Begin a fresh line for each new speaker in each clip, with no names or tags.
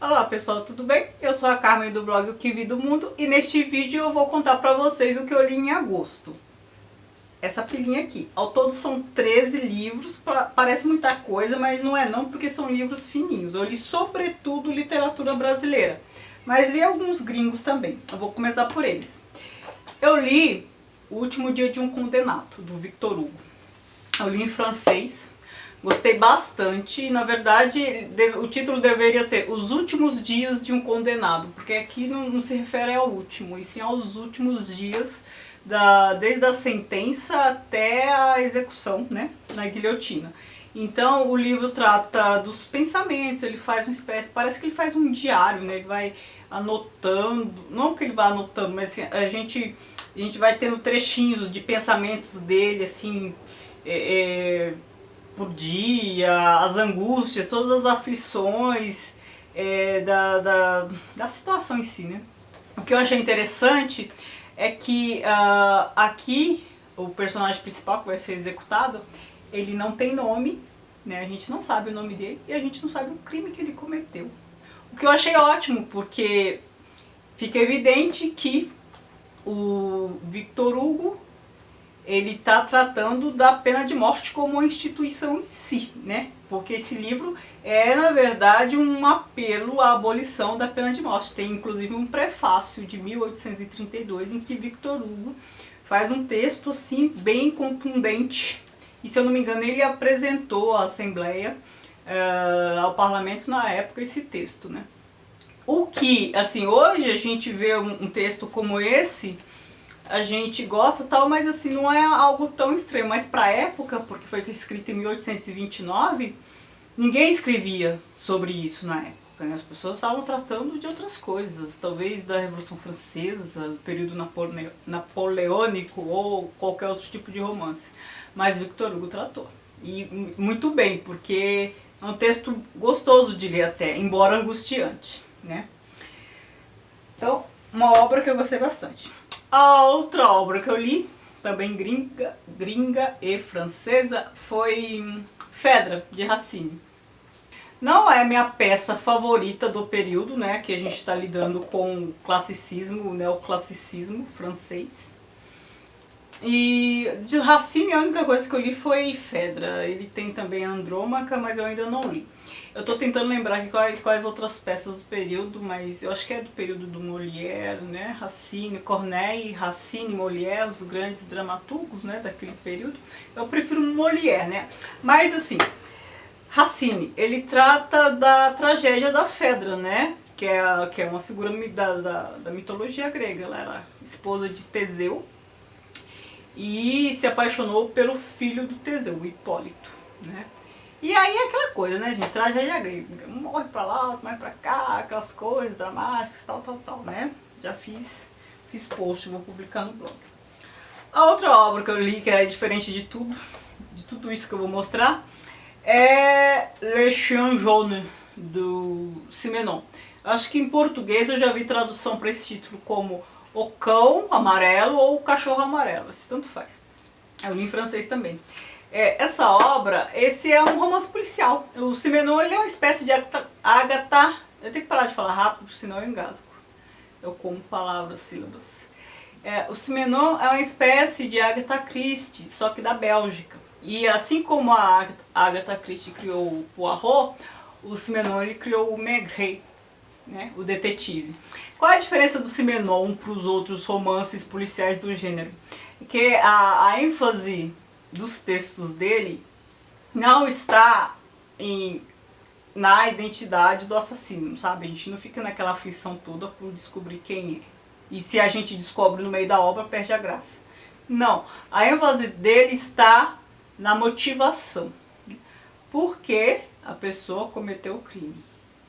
Olá pessoal, tudo bem? Eu sou a Carmen do blog O Que Vi do Mundo e neste vídeo eu vou contar pra vocês o que eu li em agosto. Essa pilhinha aqui. Ao todo são 13 livros, parece muita coisa, mas não é não, porque são livros fininhos. Eu li sobretudo literatura brasileira, mas li alguns gringos também. Eu vou começar por eles. Eu li O Último Dia de um Condenado, do Victor Hugo. Eu li em francês. Gostei bastante e, na verdade, o título deveria ser Os Últimos Dias de um Condenado, porque aqui não se refere ao último, e sim aos últimos dias, desde a sentença até a execução, né, na guilhotina. Então, o livro trata dos pensamentos, ele faz uma espécie, parece que ele faz um diário, né, ele vai anotando, não que ele vai anotando, mas assim, a gente vai tendo trechinhos de pensamentos dele, assim, por dia, as angústias, todas as aflições da situação em si, né? O que eu achei interessante é que aqui o personagem principal que vai ser executado, ele não tem nome, né? A gente não sabe o nome dele e a gente não sabe o crime que ele cometeu. O que eu achei ótimo, porque fica evidente que o Victor Hugo ele está tratando da pena de morte como uma instituição em si, né? Porque esse livro é, na verdade, um apelo à abolição da pena de morte. Tem, inclusive, um prefácio de 1832 em que Victor Hugo faz um texto, assim, bem contundente. E, se eu não me engano, ele apresentou à Assembleia, ao Parlamento, na época, esse texto, né? O que, assim, hoje a gente vê um texto como esse, a gente gosta tal, mas assim, não é algo tão estranho. Mas para a época, porque foi escrito em 1829, ninguém escrevia sobre isso na época, né? As pessoas estavam tratando de outras coisas, talvez da Revolução Francesa, período napoleônico ou qualquer outro tipo de romance. Mas Victor Hugo tratou. E muito bem, porque é um texto gostoso de ler até, embora angustiante, né? Então, uma obra que eu gostei bastante. A outra obra que eu li, também gringa e francesa, foi Phèdre, de Racine. Não é minha peça favorita do período, né, que a gente está lidando com o classicismo, o neoclassicismo francês. E de Racine a única coisa que eu li foi Phèdre. Ele tem também Andrômaca, mas eu ainda não li. Eu tô tentando lembrar aqui quais outras peças do período, mas eu acho que é do período do Molière, né? Racine, Corneille, Racine, Molière, os grandes dramaturgos, né, daquele período. Eu prefiro Molière, né? Mas assim, Racine, ele trata da tragédia da Phèdre, né? Que é uma figura da mitologia grega. Ela era esposa de Teseu e se apaixonou pelo filho do Teseu, o Hipólito, né? E aí é aquela coisa, né, gente? Tragédia grega. Morre pra lá, morre pra cá, aquelas coisas dramáticas, tal, né? Já fiz post, vou publicar no blog. A outra obra que eu li, que é diferente de tudo isso que eu vou mostrar, é Le Chien Jaune, do Simenon. Acho que em português eu já vi tradução para esse título como O Cão Amarelo ou O Cachorro Amarelo, isso tanto faz. Eu li em francês também. Essa obra, esse é um romance policial. O Simenon, ele é uma espécie de Agatha. Eu tenho que parar de falar rápido, senão eu engasgo. Eu como palavras, sílabas. O Simenon é uma espécie de Agatha Christie, só que da Bélgica. E assim como a Agatha Christie criou o Poirot, o Simenon ele criou o Maigret, né, o detetive. Qual é a diferença do Simenon para os outros romances policiais do gênero? Que a ênfase dos textos dele não está na identidade do assassino, sabe? A gente não fica naquela aflição toda por descobrir quem é. E se a gente descobre no meio da obra, perde a graça. Não, a ênfase dele está na motivação. Por que a pessoa cometeu o crime,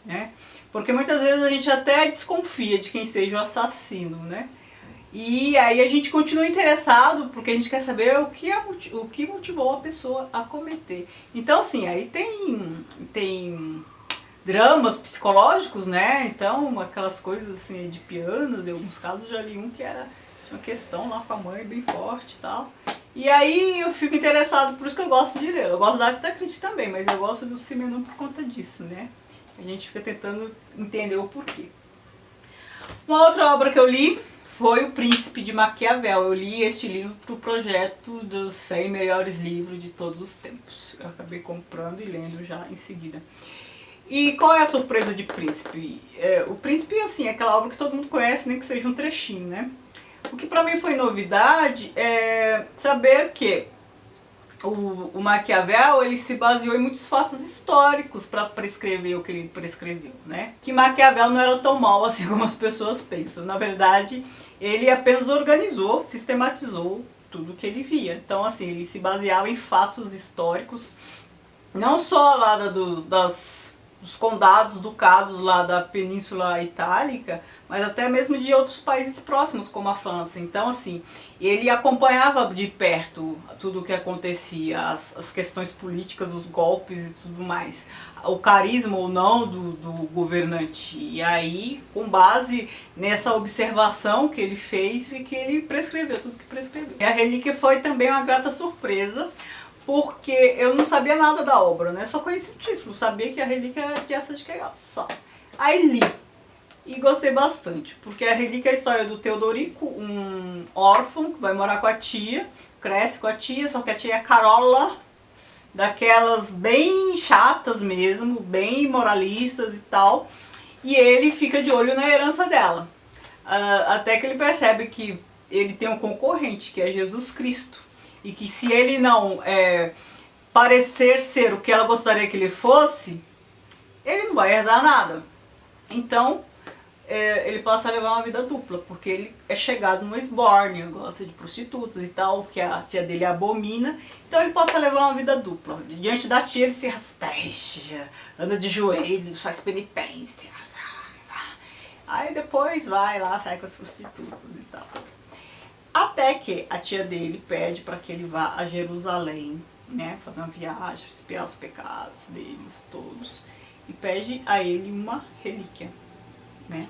né? Porque muitas vezes a gente até desconfia de quem seja o assassino, né? E aí a gente continua interessado porque a gente quer saber o que motivou a pessoa a cometer. Então assim, aí tem dramas psicológicos, né? Então aquelas coisas assim de pianos, em alguns casos eu já li um que tinha uma questão lá com a mãe bem forte e tal. E aí eu fico interessado, por isso que eu gosto de ler. Eu gosto da Agatha Christie também, mas eu gosto do Simenon por conta disso, né? A gente fica tentando entender o porquê. Uma outra obra que eu li foi O Príncipe de Maquiavel. Eu li este livro para o projeto dos 100 melhores livros de todos os tempos. Eu acabei comprando e lendo já em seguida. E qual é a surpresa de Príncipe? O Príncipe, assim, é aquela obra que todo mundo conhece, nem que seja um trechinho, né? O que para mim foi novidade é saber que o Maquiavel, ele se baseou em muitos fatos históricos para prescrever o que ele prescreveu, né? Que Maquiavel não era tão mal assim como as pessoas pensam. Na verdade, ele apenas organizou, sistematizou tudo que ele via. Então, assim, ele se baseava em fatos históricos, não só lá dos condados, ducados lá da Península Itálica, mas até mesmo de outros países próximos, como a França. Então, assim, ele acompanhava de perto tudo o que acontecia, as questões políticas, os golpes e tudo mais, o carisma ou não do governante. E aí, com base nessa observação que ele fez e que ele prescreveu tudo que prescreveu. E A Relíquia foi também uma grata surpresa, porque eu não sabia nada da obra, né? Só conheci o título, sabia que A Relíquia era de Eça de Queiroz, só. Aí li e gostei bastante, porque A Relíquia é a história do Teodorico, um órfão que vai morar com a tia, cresce com a tia, só que a tia é Carola, daquelas bem chatas mesmo, bem moralistas e tal, e ele fica de olho na herança dela. Até que ele percebe que ele tem um concorrente, que é Jesus Cristo. E que se ele não parecer ser o que ela gostaria que ele fosse, ele não vai herdar nada. Então, ele passa a levar uma vida dupla, porque ele é chegado no esbórnio, gosta de prostitutas e tal, que a tia dele abomina. Então ele passa a levar uma vida dupla. Diante da tia ele se rasteja, anda de joelhos, faz penitência. Aí depois vai lá, sai com as prostitutas e tal. Até que a tia dele pede para que ele vá a Jerusalém, né, fazer uma viagem, expiar os pecados deles todos, e pede a ele uma relíquia, né.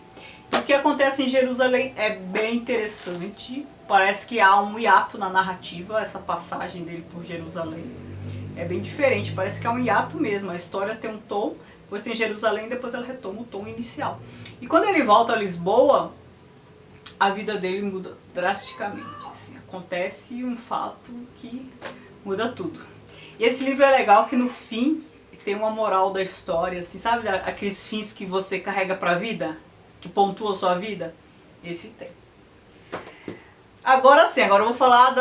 E o que acontece em Jerusalém é bem interessante, parece que há um hiato na narrativa, essa passagem dele por Jerusalém. É bem diferente, parece que há um hiato mesmo, a história tem um tom, depois tem Jerusalém, depois ela retoma o tom inicial. E quando ele volta a Lisboa, a vida dele muda drasticamente. Assim, acontece um fato que muda tudo. E esse livro é legal que no fim tem uma moral da história, assim, sabe aqueles fins que você carrega pra vida, que pontuam a sua vida? Esse tem. Agora sim, agora eu vou falar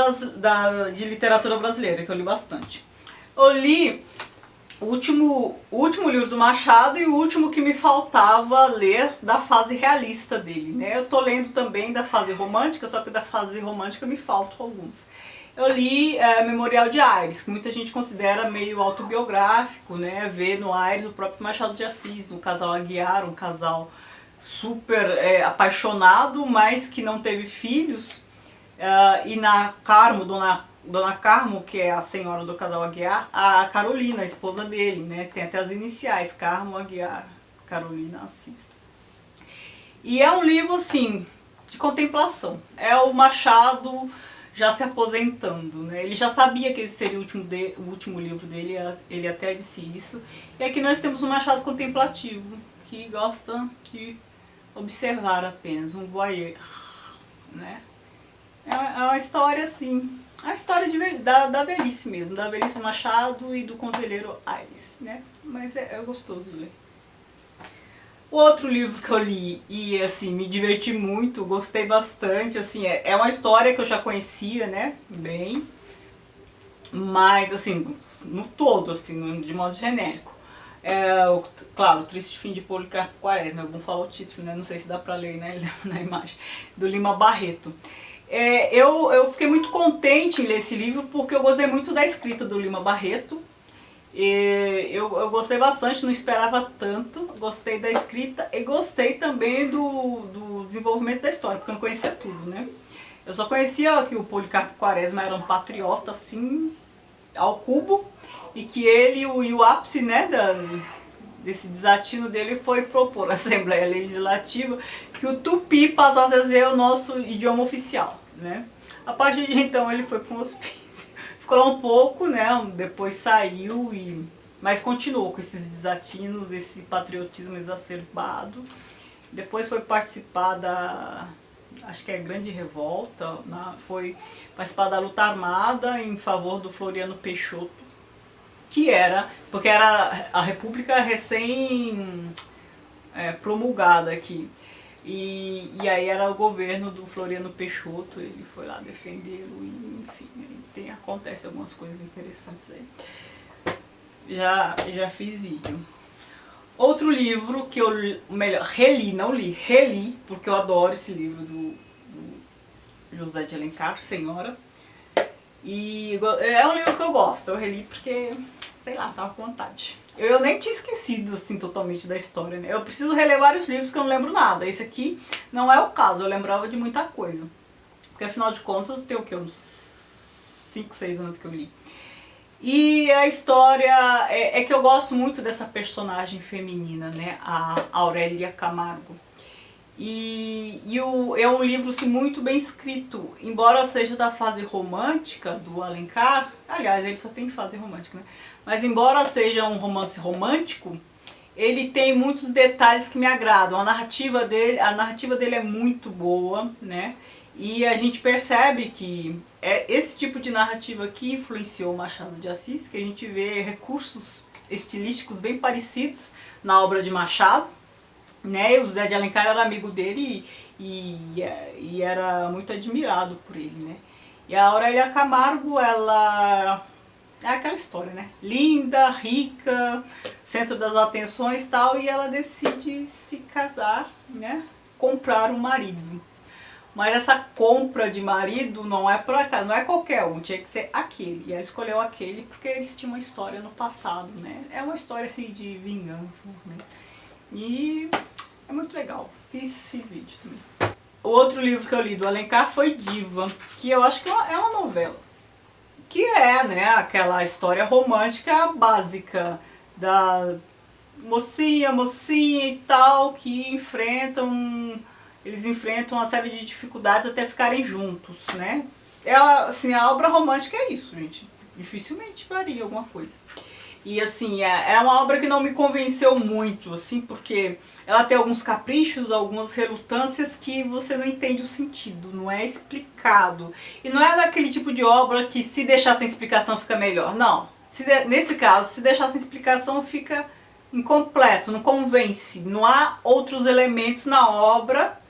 de literatura brasileira, que eu li bastante. Eu li o último livro do Machado e o último que me faltava ler da fase realista dele, né? Eu tô lendo também da fase romântica, só que da fase romântica me faltam alguns. Eu li Memorial de Aires, que muita gente considera meio autobiográfico, né? Ver no Aires o próprio Machado de Assis, no casal Aguiar, um casal super apaixonado, mas que não teve filhos, e na Carmo, Dona Carmo, que é a senhora do casal Aguiar, a Carolina, a esposa dele, né? Tem até as iniciais, Carmo Aguiar, Carolina Assis. E é um livro, assim, de contemplação. É o Machado já se aposentando, né? Ele já sabia que esse seria o último livro dele, ele até disse isso. E aqui nós temos um Machado contemplativo, que gosta de observar apenas, um voyeur, né? É uma história, assim, a história da velhice mesmo, da velhice do Machado e do conselheiro Aires, né? Mas é gostoso de ler. O outro livro que eu li e, assim, me diverti muito, gostei bastante, assim, é uma história que eu já conhecia, né, bem, mas, assim, no todo, assim, de modo genérico. Claro, O Triste Fim de Policarpo Quaresma, algum falou o título, né, não sei se dá pra ler, né, na imagem, do Lima Barreto. Eu fiquei muito contente em ler esse livro porque eu gostei muito da escrita do Lima Barreto. Eu gostei bastante, não esperava tanto, gostei da escrita e gostei também do desenvolvimento da história, porque eu não conhecia tudo, né? Eu só conhecia que o Policarpo Quaresma era um patriota, assim, ao cubo, e que ele, o ápice, né, desse desatino dele foi propor à Assembleia Legislativa que o tupi passasse a ser o nosso idioma oficial, né? A partir de então ele foi para um hospício, ficou lá um pouco, né? Depois saiu e mas continuou com esses desatinos, esse patriotismo exacerbado. Depois foi participar da, acho que é Grande Revolta, né? Foi participar da luta armada em favor do Floriano Peixoto, que era, porque era a República recém promulgada aqui. E aí era o governo do Floriano Peixoto, ele foi lá defendê-lo, e enfim, acontece algumas coisas interessantes aí. Já fiz vídeo. Outro livro que eu reli, não li, reli, porque eu adoro esse livro do José de Alencar, Senhora. E é um livro que eu gosto, eu reli porque, sei lá, tava com vontade. Eu nem tinha esquecido, assim, totalmente da história, né? Eu preciso reler vários livros que eu não lembro nada. Esse aqui não é o caso, eu lembrava de muita coisa. Porque, afinal de contas, tem o quê? Uns 5, 6 anos que eu li. E a história é que eu gosto muito dessa personagem feminina, né? A Aurélia Camargo. É um livro assim, muito bem escrito, embora seja da fase romântica do Alencar, aliás, ele só tem fase romântica, né? Mas embora seja um romance romântico, ele tem muitos detalhes que me agradam. A narrativa dele é muito boa, né? E a gente percebe que é esse tipo de narrativa que influenciou Machado de Assis, que a gente vê recursos estilísticos bem parecidos na obra de Machado, né? E o José de Alencar era amigo dele e era muito admirado por ele, né? E a Aurélia Camargo, ela é aquela história, né? Linda, rica, centro das atenções e tal, e ela decide se casar, né? Comprar um marido. Mas essa compra de marido não é por acaso, não é qualquer um, tinha que ser aquele. E ela escolheu aquele porque eles tinham uma história no passado, né? É uma história assim de vingança, né? E é muito legal, fiz vídeo também. O outro livro que eu li do Alencar foi Diva, que eu acho que é uma novela. Que é, né, aquela história romântica básica da mocinha e tal, que eles enfrentam uma série de dificuldades até ficarem juntos, né? Assim, a obra romântica é isso, gente. Dificilmente varia alguma coisa. E assim, é uma obra que não me convenceu muito, assim, porque ela tem alguns caprichos, algumas relutâncias que você não entende o sentido, não é explicado. E não é daquele tipo de obra que se deixar sem explicação fica melhor, não. Nesse caso, se deixar sem explicação fica incompleto, não convence. Não há outros elementos na obra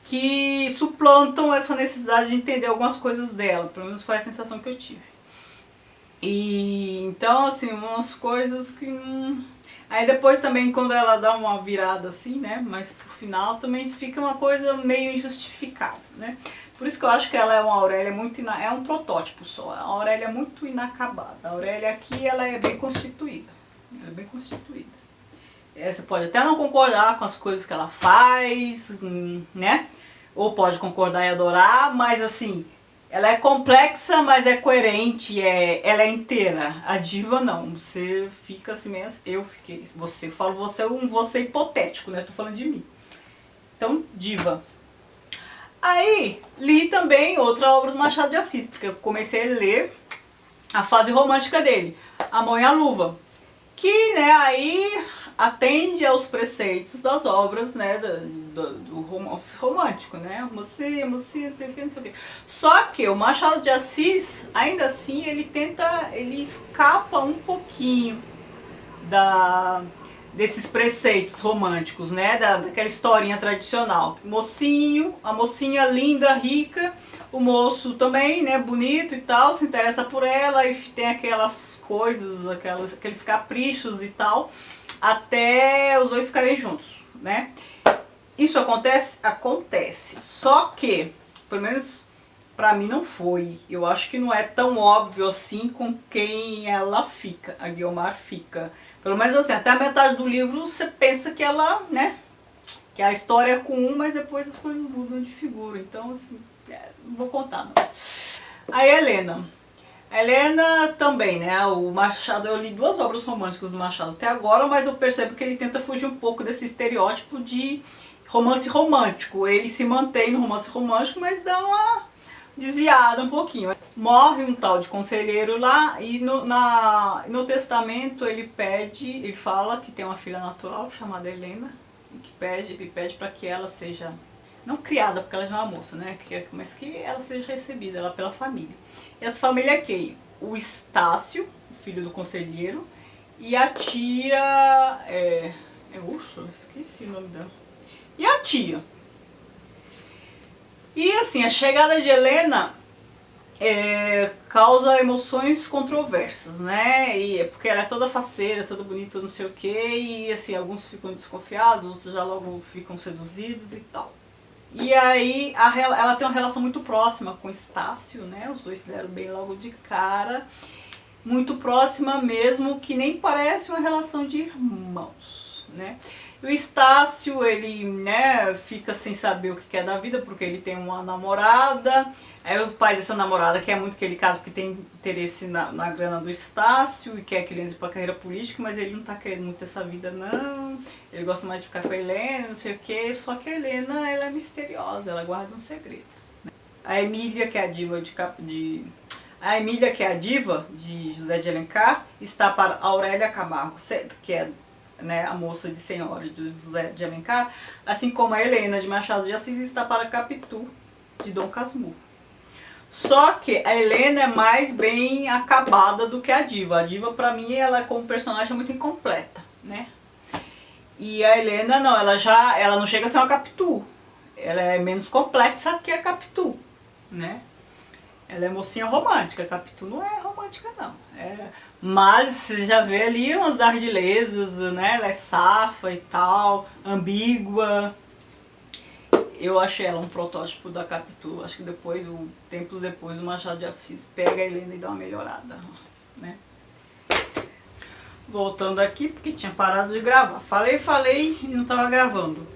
que suplantam essa necessidade de entender algumas coisas dela, pelo menos foi a sensação que eu tive. E então, assim, umas coisas que Aí depois também, quando ela dá uma virada assim, né, mas pro final também fica uma coisa meio injustificada, né. Por isso que eu acho que ela é uma Aurélia muito... é um protótipo só, a Aurélia é muito inacabada. A Aurélia aqui, ela é bem constituída, Você pode até não concordar com as coisas que ela faz, né, ou pode concordar e adorar, mas assim... ela é complexa, mas é coerente, ela é inteira. A Diva não, você fica assim mesmo, eu fiquei, você, eu falo você é um você hipotético, né, tô falando de mim. Então, Diva. Aí, li também outra obra do Machado de Assis, porque eu comecei a ler a fase romântica dele, A Mão e a Luva, que, né, aí atende aos preceitos das obras, né, do romance romântico, né, mocinha, não sei o que, não sei o que. Só que o Machado de Assis, ainda assim, ele escapa um pouquinho desses preceitos românticos, né, daquela historinha tradicional. A mocinha linda, rica, o moço também, né, bonito e tal, se interessa por ela e tem aquelas coisas, aqueles caprichos e tal, até os dois ficarem juntos, né. Isso acontece? Acontece. Só que, pelo menos pra mim não foi. Eu acho que não é tão óbvio assim com quem ela fica, a Guiomar fica. Pelo menos assim, até a metade do livro você pensa que ela, né, que a história é com um, mas depois as coisas mudam de figura. Então, assim, não vou contar, não. A Helena. A Helena também, né, o Machado, eu li 2 obras românticas do Machado até agora, mas eu percebo que ele tenta fugir um pouco desse estereótipo de romance romântico. Ele se mantém no romance romântico, mas dá uma desviada um pouquinho. Morre um tal de conselheiro lá e no testamento ele fala que tem uma filha natural chamada Helena e que ele pede para que ela seja, não criada porque ela já é uma moça, né? Mas que ela seja recebida lá pela família. E essa família é quem? O Estácio, o filho do conselheiro, e a tia... É Úrsula? Esqueci o nome dela. E a tia. E assim, a chegada de Helena causa emoções controversas, né? E é porque ela é toda faceira, toda bonita, não sei o que, e assim, alguns ficam desconfiados, outros já logo ficam seduzidos e tal. E aí ela tem uma relação muito próxima com Estácio, né? Os dois se deram bem logo de cara, muito próxima mesmo, que nem parece uma relação de irmãos, né? O Estácio, ele, né, fica sem saber o que quer da vida, porque ele tem uma namorada. Aí o pai dessa namorada quer muito que ele case porque tem interesse na grana do Estácio e quer que ele entre pra carreira política, mas ele não tá querendo muito essa vida, não. Ele gosta mais de ficar com a Helena, não sei o quê. Só que a Helena, ela é misteriosa, ela guarda um segredo. A Emília, que é a diva A Emília, que é a diva de José de Alencar, está para Aurélia Camargo, que é, né, a moça de senhora de José de Alencar, assim como a Helena de Machado de Assis está para Capitu, de Dom Casmurro. Só que a Helena é mais bem acabada do que a diva. A diva, pra mim, ela como personagem é muito incompleta, né? E a Helena não, ela não chega a ser uma Capitu. Ela é menos complexa que a Capitu, né? Ela é mocinha romântica, a Capitu não é romântica não. Mas você já vê ali umas ardilezas, né? Ela é safa e tal, ambígua. Eu achei ela um protótipo da Capitu. Acho que tempos depois, o Machado de Assis pega a Helena e dá uma melhorada, né? Voltando aqui, porque tinha parado de gravar. Falei e não estava gravando.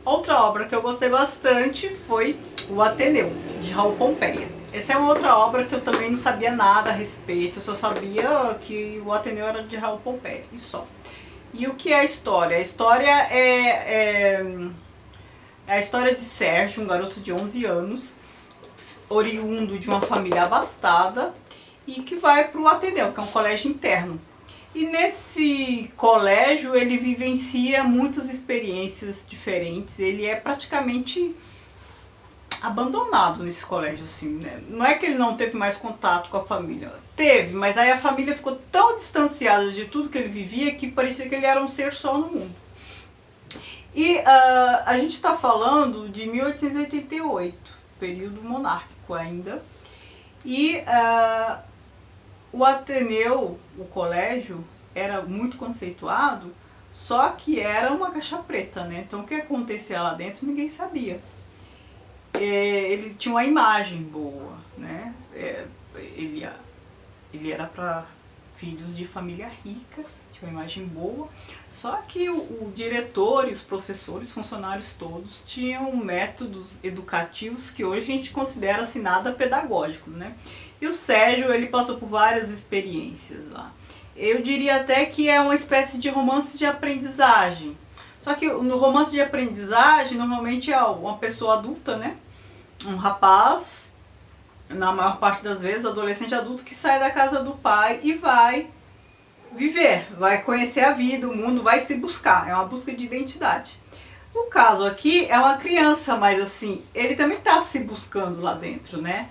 Outra obra que eu gostei bastante foi O Ateneu, de Raul Pompeia. Essa é uma outra obra que eu também não sabia nada a respeito, eu só sabia que o Ateneu era de Raul Pompeia, e só. E o que é a história? A história é a história de Sérgio, um garoto de 11 anos, oriundo de uma família abastada, e que vai para o Ateneu, que é um colégio interno. E nesse colégio ele vivencia muitas experiências diferentes, ele é praticamente abandonado nesse colégio, assim, né? Não é que ele não teve mais contato com a família, teve, mas aí a família ficou tão distanciada de tudo que ele vivia que parecia que ele era um ser só no mundo. E a gente está falando de 1888, período monárquico ainda, e o Ateneu, o colégio, era muito conceituado, só que era uma caixa preta, né? Então o que acontecia lá dentro ninguém sabia. Ele tinha uma imagem boa, né? Ele era para filhos de família rica, tinha uma imagem boa, só que o diretor e os professores, funcionários todos, tinham métodos educativos que hoje a gente considera assim nada pedagógicos, né? E o Sérgio, ele passou por várias experiências lá. Eu diria até que é uma espécie de romance de aprendizagem. Só que no romance de aprendizagem, normalmente é uma pessoa adulta, né? Um rapaz, na maior parte das vezes, adolescente adulto, que sai da casa do pai e vai viver, vai conhecer a vida, o mundo, vai se buscar. É uma busca de identidade. No caso aqui, é uma criança, mas assim, ele também está se buscando lá dentro, né?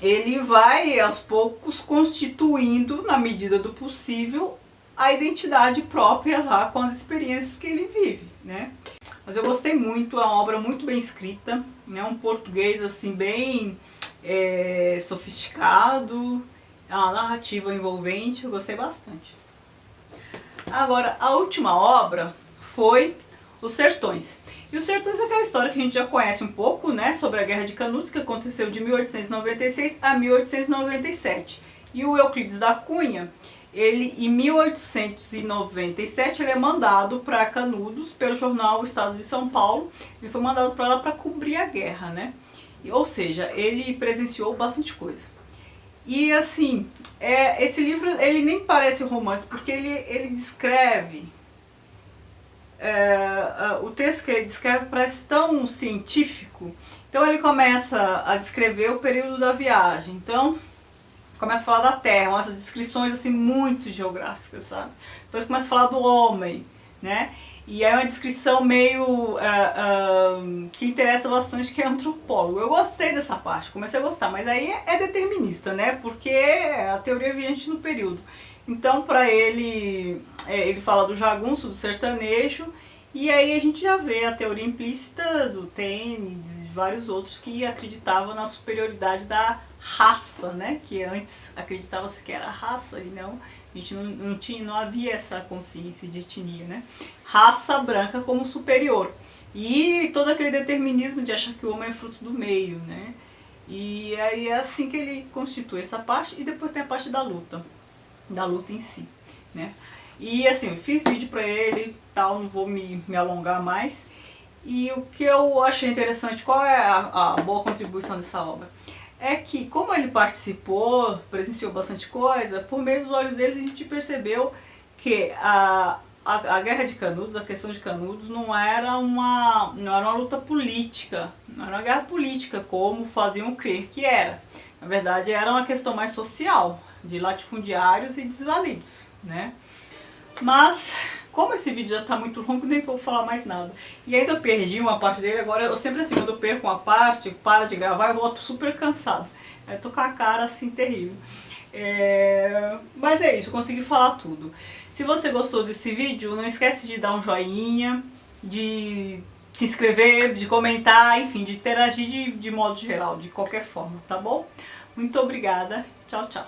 Ele vai, aos poucos, constituindo, na medida do possível, a identidade própria lá com as experiências que ele vive, né? Mas eu gostei muito, é uma obra muito bem escrita, né? Um português assim bem sofisticado, é uma narrativa envolvente, eu gostei bastante. Agora, a última obra foi Os Sertões. E Os Sertões é aquela história que a gente já conhece um pouco, né? Sobre a Guerra de Canudos, que aconteceu de 1896 a 1897. E o Euclides da Cunha, ele em 1897 ele é mandado para Canudos pelo jornal O Estado de São Paulo. Ele foi mandado para lá para cobrir a guerra, né? Ou seja, ele presenciou bastante coisa. E assim, esse livro ele nem parece um romance, porque ele descreve, o texto que ele descreve parece tão científico. Então ele começa a descrever o período da viagem. Então começa a falar da Terra, umas descrições assim muito geográficas, sabe? Depois começa a falar do homem, né? E é uma descrição meio que interessa bastante, que é antropólogo. Eu gostei dessa parte, comecei a gostar, mas aí é determinista, né? Porque a teoria é vigente no período. Então, para ele, ele fala do jagunço, do sertanejo, e aí a gente já vê a teoria implícita do Taine, de vários outros que acreditavam na superioridade da raça, né? Que antes acreditava-se que era raça e não, a gente não havia essa consciência de etnia, né? Raça branca como superior. E todo aquele determinismo de achar que o homem é fruto do meio, né? E aí é assim que ele constitui essa parte, e depois tem a parte da luta em si, né? E assim, eu fiz vídeo pra ele, tal, não vou me alongar mais. E o que eu achei interessante, qual é a boa contribuição dessa obra? É que, como ele participou, presenciou bastante coisa, por meio dos olhos dele a gente percebeu que a Guerra de Canudos, a questão de Canudos, não era uma luta política, não era uma guerra política como faziam crer que era. Na verdade, era uma questão mais social, de latifundiários e desvalidos, né? Mas, como esse vídeo já tá muito longo, nem vou falar mais nada. E ainda eu perdi uma parte dele, agora eu sempre assim, quando eu perco uma parte, para de gravar, eu volto super cansado. Eu tô com a cara assim, terrível. Mas é isso, eu consegui falar tudo. Se você gostou desse vídeo, não esquece de dar um joinha, de se inscrever, de comentar, enfim, de interagir de modo geral, de qualquer forma, tá bom? Muito obrigada, tchau, tchau.